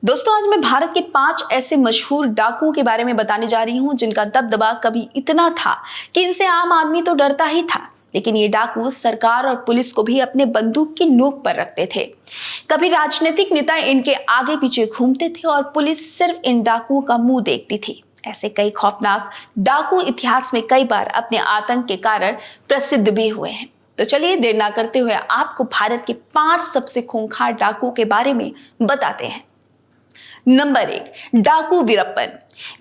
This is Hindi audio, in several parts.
दोस्तों, आज मैं भारत के 5 ऐसे मशहूर डाकुओं के बारे में बताने जा रही हूं जिनका दबदबा कभी इतना था कि इनसे आम आदमी तो डरता ही था। लेकिन ये डाकू सरकार और पुलिस को भी अपने बंदूक की नोक पर रखते थे। कभी राजनीतिक नेता इनके आगे पीछे घूमते थे और पुलिस सिर्फ इन डाकुओं का मुंह देखती थी। ऐसे कई खौफनाक डाकू इतिहास में कई बार अपने आतंक के कारण प्रसिद्ध भी हुए हैं। तो चलिए देर ना करते हुए आपको भारत के 5 सबसे खूंखार डाकुओं के बारे में बताते हैं। नंबर 1, डाकू वीरप्पन।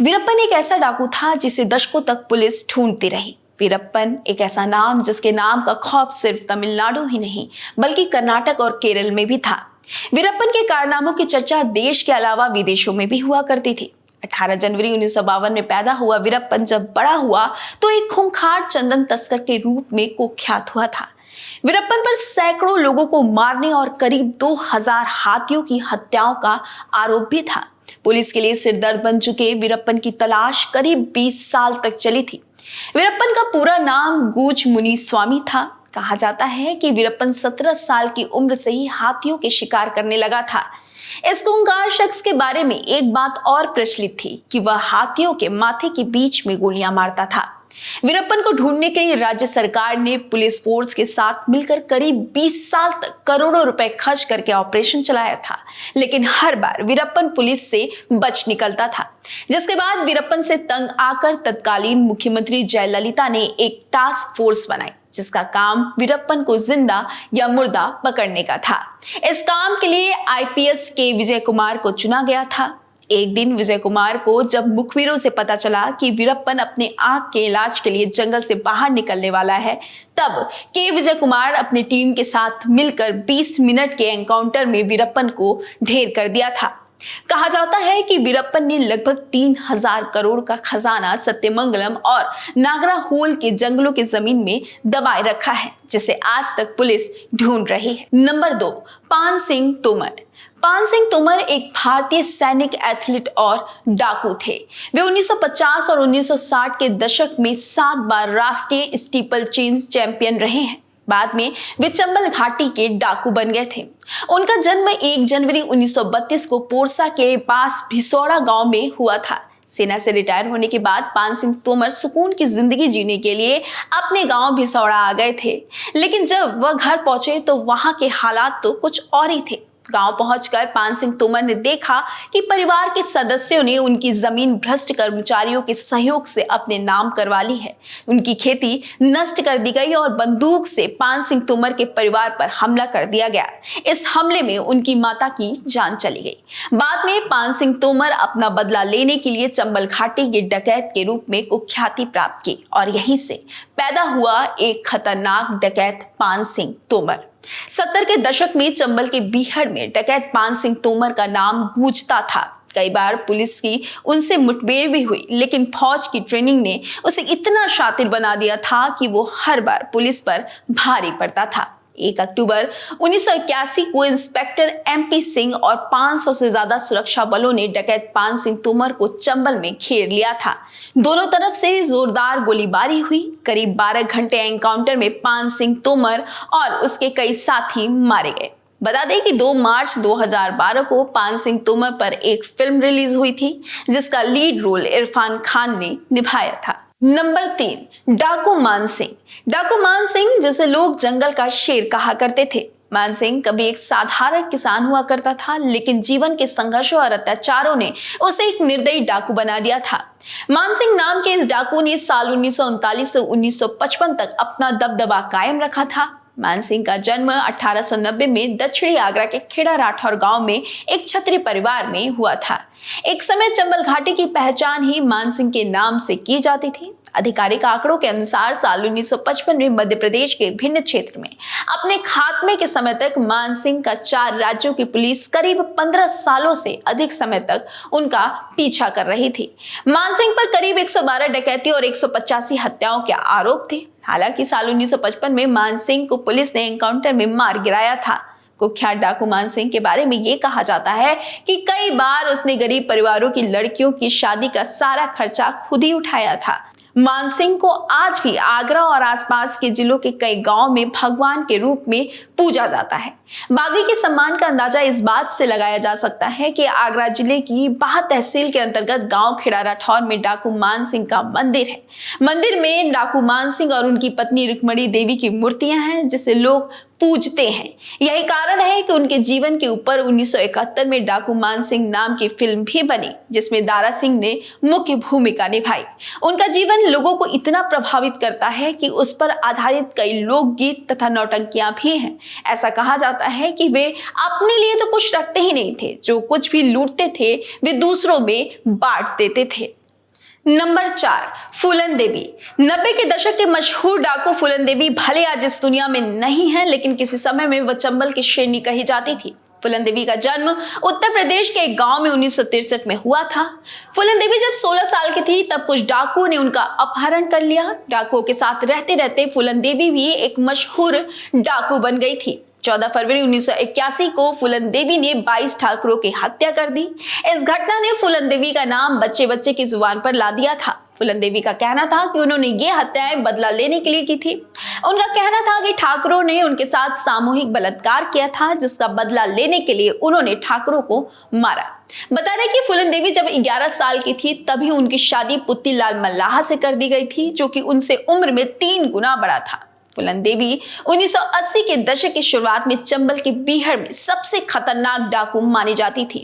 वीरप्पन एक ऐसा डाकू था जिसे दशकों तक पुलिस ढूंढती रही। वीरप्पन एक ऐसा नाम जिसके नाम का खौफ सिर्फ तमिलनाडु ही नहीं बल्कि कर्नाटक और केरल में भी था। वीरप्पन के कारनामों की चर्चा देश के अलावा विदेशों में भी हुआ करती थी। 18 जनवरी 1952 में पैदा हुआ वीरप्पन जब बड़ा हुआ तो एक खूंखार चंदन तस्कर के रूप में कुख्यात हुआ था। वीरप्पन पर सैकड़ों लोगों को मारने और करीब 2000 हाथियों की हत्याओं का आरोप भी था। पुलिस के लिए सिरदर्द बन चुके वीरप्पन की तलाश करीब 20 साल तक चली थी। वीरप्पन का पूरा नाम गूज मुनि स्वामी था। कहा जाता है कि वीरप्पन 17 साल की उम्र से ही हाथियों के शिकार करने लगा था। इस खूंखार शख्स के बारे में एक बात और प्रचलित थी कि वह हाथियों के माथे के बीच में गोलियां मारता था। वीरप्पन को ढूंढने के लिए राज्य सरकार ने पुलिस फोर्स के साथ मिलकर करीब 20 साल तक करोड़ों रुपए खर्च करके ऑपरेशन चलाया था, लेकिन हर बार वीरप्पन पुलिस से बच निकलता था। जिसके बाद वीरप्पन से तंग आकर तत्कालीन मुख्यमंत्री जयललिता ने एक टास्क फोर्स बनाई जिसका काम वीरप्पन को जिंदा या मुर्दा पकड़ने का था। इस काम के लिए आईपीएस के विजय कुमार को चुना गया था। एक दिन विजय कुमार को जब मुखबिरों से पता चला कि वीरप्पन अपने आंख के इलाज के लिए जंगल से बाहर निकलने वाला है, तब के विजय कुमार अपनी टीम के साथ मिलकर 20 मिनट के एनकाउंटर में वीरप्पन को ढेर कर दिया था। कहा जाता है कि वीरप्पन ने लगभग 3000 करोड़ का खजाना सत्यमंगलम और नागरा होल के जंगलों के जमीन में दबाए रखा है, जिसे आज तक पुलिस ढूंढ रही है। नंबर 2, पान सिंह तोमर। पान सिंह तोमर एक भारतीय सैनिक, एथलीट और डाकू थे। वे 1950 और 1960 के दशक में 7 बार राष्ट्रीय स्टीपल चेज चैंपियन रहे हैं। बाद में वे चंबल घाटी के डाकू बन गए थे। उनका जन्म 1 जनवरी 1932 को पोरसा के पास भिसौड़ा गांव में हुआ था। सेना से रिटायर होने के बाद पान सिंह तोमर सुकून की जिंदगी जीने के लिए अपने गांव भिसौड़ा आ गए थे, लेकिन जब वह घर पहुंचे तो वहां के हालात तो कुछ और ही थे। गांव पहुंचकर पान सिंह तोमर ने देखा कि परिवार के सदस्यों ने उनकी जमीन भ्रष्ट कर्मचारियों के सहयोग से अपने नाम करवा ली है। उनकी खेती नष्ट कर दी गई और बंदूक से पान सिंह तोमर के परिवार पर हमला कर दिया गया। इस हमले में उनकी माता की जान चली गई। बाद में पान सिंह तोमर अपना बदला लेने के लिए चंबल घाटी के डकैत के रूप में कुख्याति प्राप्त की और यहीं से पैदा हुआ एक खतरनाक डकैत पान सिंह तोमर। 70 के दशक में चंबल के बीहड़ में डकैत पान सिंह तोमर का नाम गूंजता था। कई बार पुलिस की उनसे मुठभेड़ भी हुई, लेकिन फौज की ट्रेनिंग ने उसे इतना शातिर बना दिया था कि वो हर बार पुलिस पर भारी पड़ता था। 1 अक्टूबर 1981 को इंस्पेक्टर एमपी सिंह और 500 से ज्यादा सुरक्षा बलों ने डकैत पान सिंह तोमर को चंबल में घेर लिया था। दोनों तरफ से जोरदार गोलीबारी हुई। करीब 12 घंटे एनकाउंटर में पान सिंह तोमर और उसके कई साथी मारे गए। बता दें कि 2 मार्च 2012 को पान सिंह तोमर पर एक फिल्म रिलीज हुई थी जिसका लीड रोल इरफान खान ने निभाया था। नंबर 3, डाकू मान सिंह। डाकू मान सिंह जिसे लोग जंगल का शेर कहा करते थे। मान सिंह कभी एक साधारण किसान हुआ करता था, लेकिन जीवन के संघर्षों और अत्याचारों ने उसे एक निर्दयी डाकू बना दिया था। मान सिंह नाम के इस डाकू ने साल 1939 से 1955 तक अपना दबदबा कायम रखा था। मान सिंह का जन्म 1890 में दक्षिणी आगरा के खेड़ा राठौर गांव में एक क्षत्रिय परिवार में हुआ था। एक समय चंबल घाटी की पहचान ही मान सिंह के नाम से की जाती थी। आधिकारिक आंकड़ों के अनुसार साल 1955 में मध्य प्रदेश के भिंड क्षेत्र में अपने खात्मे के समय तक मान सिंह का 4 राज्यों की पुलिस करीब 15 सालों से अधिक समय तक उनका पीछा कर रही थी। मान सिंह पर करीब 112 डकैती और 185 हत्याओं के आरोप थे। हालांकि साल 1955 में मान सिंह को पुलिस ने एनकाउंटर में मार गिराया था। कुख्यात डाकू मान सिंह के बारे में ये कहा जाता है कि कई बार उसने गरीब परिवारों की लड़कियों की शादी का सारा खर्चा खुद ही उठाया था। मानसिंह को आज भी आगरा और आसपास के जिलों के कई गांव में भगवान के रूप में पूजा जाता है। बागी के सम्मान का अंदाजा इस बात से लगाया जा सकता है कि आगरा जिले की बाह तहसील के अंतर्गत गांव खेड़ा ठौर में डाकू मानसिंह का मंदिर है। मंदिर में डाकू मानसिंह और उनकी पत्नी रुक्मणी देवी की मूर्तियां हैं जिसे लोग पूजते हैं। यही कारण है कि उनके जीवन के ऊपर 1971 में डाकू मानसिंह नाम की फिल्म भी बनी जिसमें दारा सिंह ने मुख्य भूमिका निभाई। उनका जीवन लोगों को इतना प्रभावित करता है कि उस पर आधारित कई लोकगीत तथा नौटंकियां भी हैं। ऐसा कहा जाता है कि वे अपने लिए तो कुछ रखते ही नहीं थे, जो कुछ भी लूटते थे वे दूसरों में बांट देते थे। नंबर 4, फूलन देवी। 90 के दशक के मशहूर डाकू फूलन देवी भले आज इस दुनिया में नहीं है, लेकिन किसी समय में वह चंबल की शेरनी कही जाती थी। फूलन देवी का जन्म उत्तर प्रदेश के एक गांव में 1963 में हुआ था। फूलन देवी जब 16 साल की थी तब कुछ डाकुओं ने उनका अपहरण कर लिया। डाकुओं के साथ रहते रहते फूलन देवी भी एक मशहूर डाकू बन गई थी। 14 फरवरी 1981 को फूलन देवी ने 22 ठाकुरों की हत्या कर दी। इस घटना ने फूलन देवी का नाम बच्चे बच्चे की जुबान पर ला दिया था। फूलन देवी का कहना था कि उन्होंने ये हत्याएं बदला लेने के लिए की थी। उनका कहना था कि ठाकुरों ने उनके साथ सामूहिक बलात्कार किया था, जिसका बदला लेने के लिए उन्होंने ठाकुरों को मारा। बता दें कि फूलन देवी जब 11 साल की थी तभी उनकी शादी पुत्तीलाल मल्लाह से कर दी गई थी, जो कि उनसे उम्र में 3 गुना बड़ा था। फूलन देवी 1980 के दशक की शुरुआत में चंबल के बीहड़ में सबसे खतरनाक डाकू मानी जाती थी।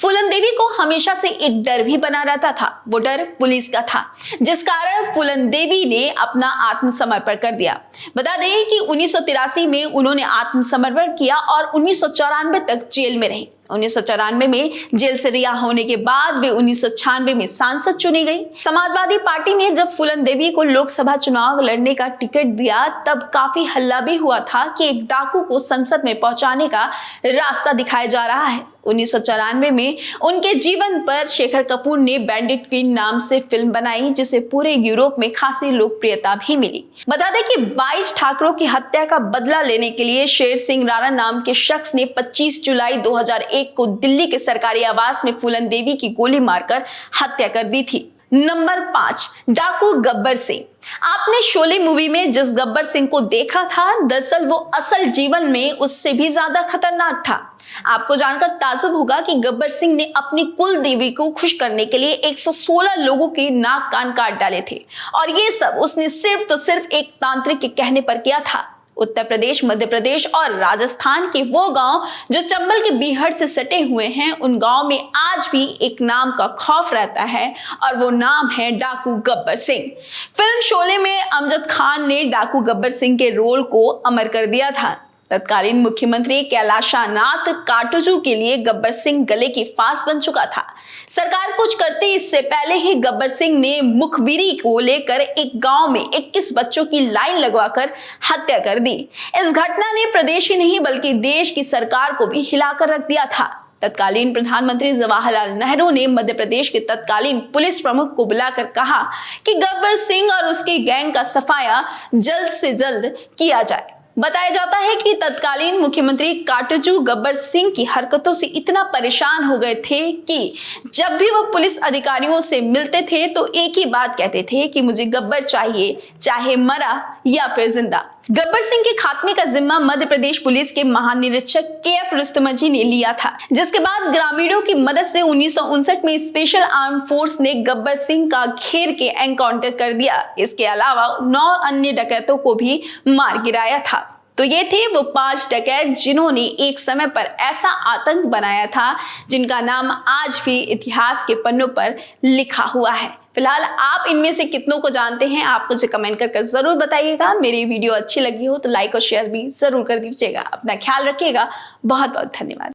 फूलन देवी को हमेशा से एक डर भी बना रहता था। वो डर पुलिस का था, जिस कारण फूलन देवी ने अपना आत्मसमर्पण कर दिया। बता दें कि 1983 में उन्होंने आत्मसमर्पण किया और 1994 तक जेल में रही। 1994 में जेल से रिहा होने के बाद वे 1996 में सांसद चुनी गई। समाजवादी पार्टी ने जब फूलन देवी को लोकसभा चुनाव लड़ने का टिकट दिया तब काफी हल्ला भी हुआ था कि एक डाकू को संसद में पहुंचाने का रास्ता दिखाया जा रहा है। 1994 में उनके जीवन पर शेखर कपूर ने बैंडिट क्वीन नाम से फिल्म बनाई, जिसे पूरे यूरोप में खासी लोकप्रियता भी मिली। बता दें कि 22 ठाकुरों की हत्या का बदला लेने के लिए शेर सिंह राणा नाम के शख्स ने 25 जुलाई 2001 को दिल्ली के सरकारी आवास में फूलन देवी की गोली मारकर हत्या कर दी थी। नंबर 5, डाकू गब्बर सिंह। आपने शोले मूवी में जिस गब्बर सिंह को देखा था, दरअसल वो असल जीवन में उससे भी ज्यादा खतरनाक था। आपको जानकर ताज्जुब होगा कि गब्बर सिंह ने अपनी कुल देवी को खुश करने के लिए 116 लोगों के नाक कान काट डाले थे, और ये सब उसने सिर्फ एक तांत्रिक के कहने पर किया था। उत्तर प्रदेश, मध्य प्रदेश और राजस्थान के वो गांव जो चंबल के बीहड़ से सटे हुए हैं, उन गांव में आज भी एक नाम का खौफ रहता है और वो नाम है डाकू गब्बर सिंह। फिल्म शोले में अमजद खान ने डाकू गब्बर सिंह के रोल को अमर कर दिया था। तत्कालीन मुख्यमंत्री कैलाशनाथ काटजू के लिए गब्बर सिंह गले की फांस बन चुका था। सरकार कुछ करते इससे पहले ही गब्बर सिंह ने मुखबिरी को लेकर एक गांव में 21 बच्चों की लाइन लगवाकर हत्या कर दी। इस घटना ने प्रदेश ही नहीं बल्कि देश की सरकार को भी हिलाकर रख दिया था। तत्कालीन प्रधानमंत्री जवाहरलाल नेहरू ने मध्य प्रदेश के तत्कालीन पुलिस प्रमुख को बुलाकर कहा कि गब्बर सिंह और उसके गैंग का सफाया जल्द से जल्द किया जाए। बताया जाता है कि तत्कालीन मुख्यमंत्री काटजू गब्बर सिंह की हरकतों से इतना परेशान हो गए थे कि जब भी वो पुलिस अधिकारियों से मिलते थे तो एक ही बात कहते थे कि मुझे गब्बर चाहिए, चाहे मरा या फिर जिंदा। गब्बर सिंह के खात्मे का जिम्मा मध्य प्रदेश पुलिस के महानिरीक्षक KF रुस्तमजी ने लिया था, जिसके बाद ग्रामीणों की मदद से 1959 में स्पेशल आर्म फोर्स ने गब्बर सिंह का घेर के एनकाउंटर कर दिया। इसके अलावा 9 अन्य डकैतों को भी मार गिराया था। तो ये थे वो 5 डकैत जिन्होंने एक समय पर ऐसा आतंक बनाया था जिनका नाम आज भी इतिहास के पन्नों पर लिखा हुआ है। फिलहाल आप इनमें से कितनों को जानते हैं, आप मुझे कमेंट कर जरूर बताइएगा। मेरी वीडियो अच्छी लगी हो तो लाइक और शेयर भी जरूर कर दीजिएगा। अपना ख्याल रखिएगा। बहुत बहुत धन्यवाद।